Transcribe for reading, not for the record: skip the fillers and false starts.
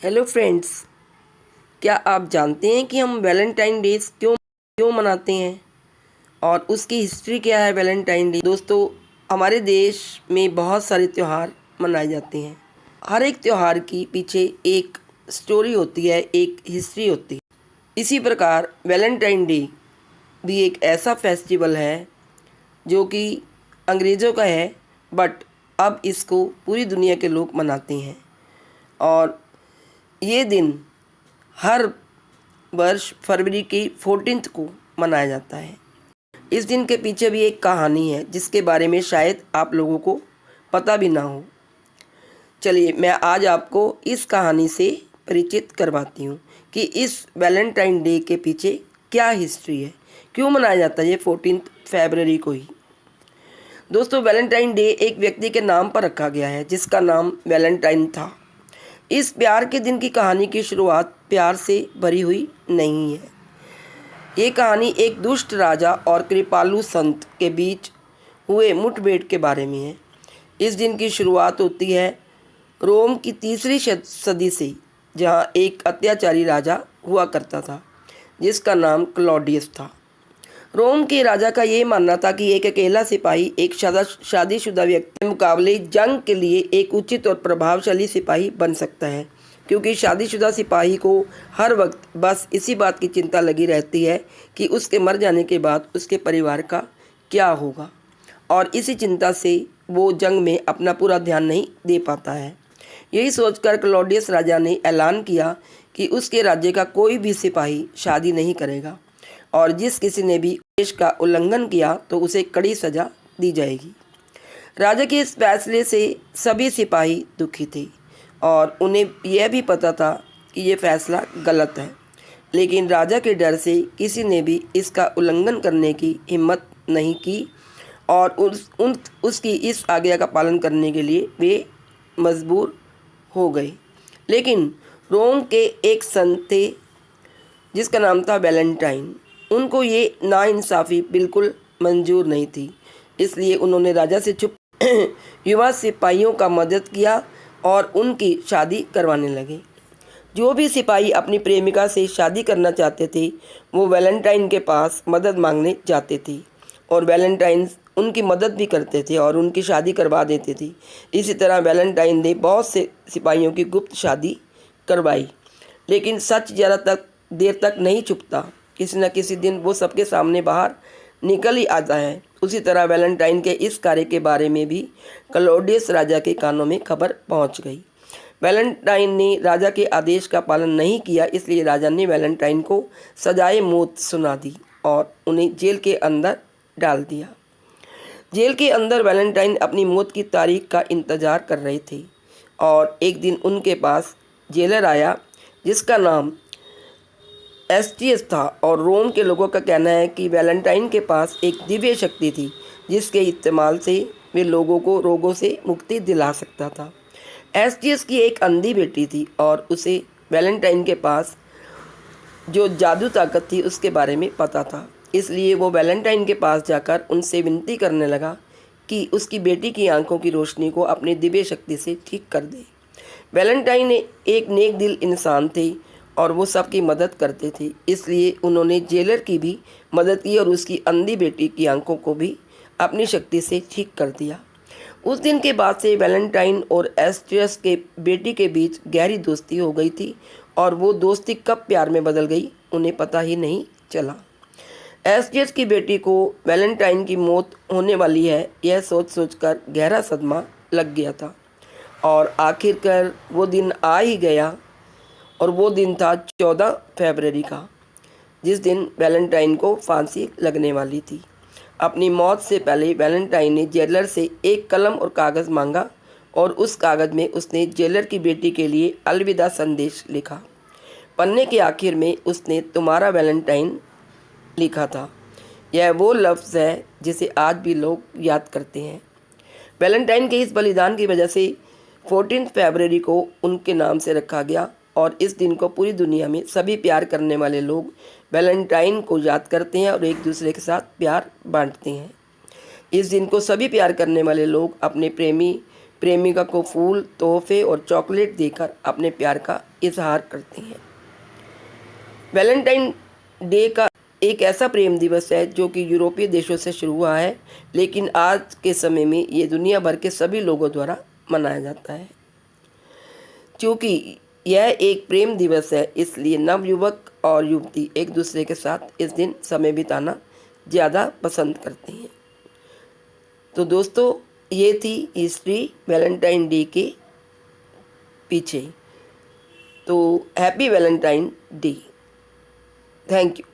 Hello friends, क्या आप जानते हैं कि हम वैलेंटाइन डे क्यों क्यों मनाते हैं और उसकी हिस्ट्री क्या है। वैलेंटाइन डे दोस्तों, हमारे देश में बहुत सारे त्यौहार मनाए जाते हैं। हर एक त्यौहार की पीछे एक स्टोरी होती है, एक हिस्ट्री होती है। इसी प्रकार वैलेंटाइन डे भी एक ऐसा फेस्टिवल है जो कि अंग्रेज़ों का है, बट अब इसको पूरी दुनिया के लोग मनाते हैं। और ये दिन हर वर्ष फरवरी की 14 को मनाया जाता है। इस दिन के पीछे भी एक कहानी है जिसके बारे में शायद आप लोगों को पता भी ना हो। चलिए, मैं आज आपको इस कहानी से परिचित करवाती हूँ कि इस वैलेंटाइन डे के पीछे क्या हिस्ट्री है, क्यों मनाया जाता है ये 14 फरवरी को ही। दोस्तों, वैलेंटाइन डे एक व्यक्ति के नाम पर रखा गया है जिसका नाम वैलेंटाइन था। इस प्यार के दिन की कहानी की शुरुआत प्यार से भरी हुई नहीं है। ये कहानी एक दुष्ट राजा और कृपालु संत के बीच हुए मुठभेड़ के बारे में है। इस दिन की शुरुआत होती है रोम की 3री सदी से, जहाँ एक अत्याचारी राजा हुआ करता था जिसका नाम क्लॉडियस था। रोम के राजा का ये मानना था कि एक अकेला सिपाही एक शादीशुदा व्यक्ति के मुकाबले जंग के लिए एक उचित और प्रभावशाली सिपाही बन सकता है, क्योंकि शादीशुदा सिपाही को हर वक्त बस इसी बात की चिंता लगी रहती है कि उसके मर जाने के बाद उसके परिवार का क्या होगा, और इसी चिंता से वो जंग में अपना पूरा ध्यान नहीं दे पाता है। यही सोचकर क्लॉडियस राजा ने ऐलान किया कि उसके राज्य का कोई भी सिपाही शादी नहीं करेगा, और जिस किसी ने भी आदेश का उल्लंघन किया तो उसे कड़ी सजा दी जाएगी। राजा के इस फैसले से सभी सिपाही दुखी थे और उन्हें यह भी पता था कि यह फैसला गलत है, लेकिन राजा के डर से किसी ने भी इसका उल्लंघन करने की हिम्मत नहीं की और उसकी इस आज्ञा का पालन करने के लिए वे मजबूर हो गए। लेकिन रोम के एक संत थे जिसका नाम था वैलेंटाइन। उनको ये नाइंसाफ़ी बिल्कुल मंजूर नहीं थी, इसलिए उन्होंने राजा से छुप युवा सिपाहियों का मदद किया और उनकी शादी करवाने लगे। जो भी सिपाही अपनी प्रेमिका से शादी करना चाहते थे वो वैलेंटाइन के पास मदद मांगने जाते थे, और वैलेंटाइन उनकी मदद भी करते थे और उनकी शादी करवा देते थे। इसी तरह वैलेंटाइन ने बहुत से सिपाहियों की गुप्त शादी करवाई, लेकिन सच ज़्यादा देर तक नहीं छुपता। किसी न किसी दिन वो सबके सामने बाहर निकल ही आता है। उसी तरह वैलेंटाइन के इस कार्य के बारे में भी क्लॉडियस राजा के कानों में खबर पहुंच गई। वैलेंटाइन ने राजा के आदेश का पालन नहीं किया, इसलिए राजा ने वैलेंटाइन को सजाए मौत सुना दी और उन्हें जेल के अंदर डाल दिया। जेल के अंदर वैलेंटाइन अपनी मौत की तारीख का इंतज़ार कर रहे थे और एक दिन उनके पास जेलर आया जिसका नाम एस्टियस था, और रोम के लोगों का कहना है कि वैलेंटाइन के पास एक दिव्य शक्ति थी जिसके इस्तेमाल से वे लोगों को रोगों से मुक्ति दिला सकता था। एस्टियस की एक अंधी बेटी थी और उसे वैलेंटाइन के पास जो जादू ताकत थी उसके बारे में पता था, इसलिए वो वैलेंटाइन के पास जाकर उनसे विनती करने लगा कि उसकी बेटी की आंखों की रोशनी को अपनी दिव्य शक्ति से ठीक कर दे। वैलेंटाइन एक नेक दिल इंसान थे और वो सबकी मदद करते थे, इसलिए उन्होंने जेलर की भी मदद की और उसकी अंधी बेटी की आंखों को भी अपनी शक्ति से ठीक कर दिया। उस दिन के बाद से वैलेंटाइन और एस्टियस के बेटी के बीच गहरी दोस्ती हो गई थी, और वो दोस्ती कब प्यार में बदल गई उन्हें पता ही नहीं चला। एस्टियस की बेटी को वैलेंटाइन की मौत होने वाली है यह सोच सोचकर गहरा सदमा लग गया था, और आखिरकार वो दिन आ ही गया। और वो दिन था 14 फरवरी का, जिस दिन वैलेंटाइन को फांसी लगने वाली थी। अपनी मौत से पहले वैलेंटाइन ने जेलर से एक कलम और कागज़ मांगा, और उस कागज़ में उसने जेलर की बेटी के लिए अलविदा संदेश लिखा। पन्ने के आखिर में उसने तुम्हारा वैलेंटाइन लिखा था। यह वो लफ्ज़ है जिसे आज भी लोग याद करते हैं। वैलेंटाइन के इस बलिदान की वजह से 14 फरवरी को उनके नाम से रखा गया, और इस दिन को पूरी दुनिया में सभी प्यार करने वाले लोग वैलेंटाइन को याद करते हैं और एक दूसरे के साथ प्यार बांटते हैं। इस दिन को सभी प्यार करने वाले लोग अपने प्रेमिका को फूल, तोहफे और चॉकलेट देकर अपने प्यार का इजहार करते हैं। वैलेंटाइन डे का एक ऐसा प्रेम दिवस है जो कि यूरोपीय देशों से शुरू हुआ है, लेकिन आज के समय में ये दुनिया भर के सभी लोगों द्वारा मनाया जाता है। क्योंकि यह एक प्रेम दिवस है, इसलिए नवयुवक और युवती एक दूसरे के साथ इस दिन समय बिताना ज़्यादा पसंद करते हैं। तो दोस्तों, ये थी हिस्ट्री वैलेंटाइन डे के पीछे। तो happy Valentine day. Thank you.